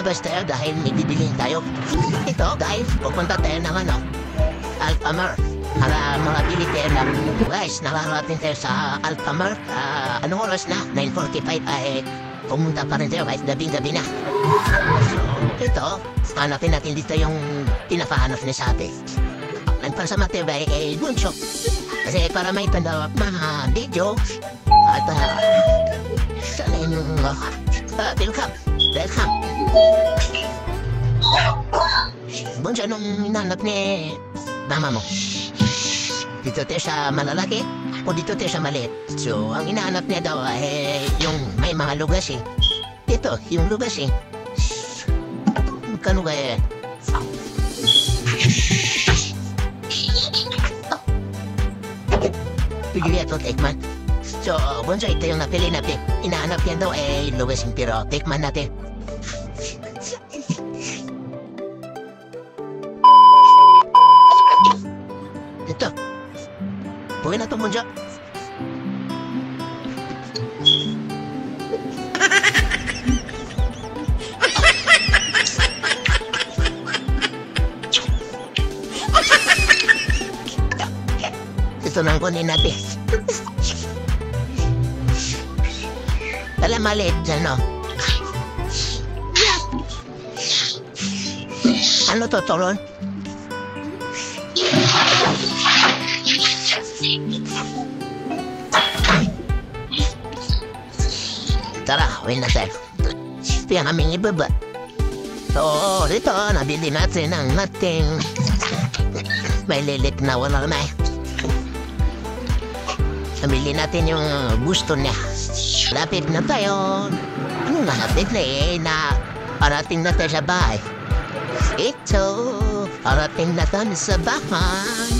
lumabas tayo dahil may bibilihin tayo. Ito, dahil pupunta tayo ng Alfamart. Para makabili tayo ng guys, nakarating tayo sa Alfamart. Anong oras na? 9:45 ay pumunta pa rin tayo guys, gabing-gabi na. So, ito, hanapin natin dito yung pinapahanap ni Sabi. Nagpasama tayo ba kay Bunso. Kasi para may pandawap mga video. At sana yung welcome. Bunso, anong hinanap ni mama mo? Dito tayo sa malalaki o dito tayo sa maliit? So, ang hinahanap niya daw ay yung may mga lugas eh. Ito, yung lugas eh. Magkano kaya? Pigili ito, tikman. So, Bunso, ito yung napili natin. Hinahanap niya daw ay lugas yung pero tikman natin. Ito. Buhay na ito, Bunso. Ito nang kunin natin. Alam, maliit dyan, no? Ano to, Toron? Tara, uwi na tayo. Ito yung aming ibaba. So, dito, nabili natin ang nating may lilit na walang may. Nabili natin yung gusto niya. Lapit na tayo. Ano na lapit na eh, na parating na tayo sa bahay. Ito, parating na tayo sa bahay.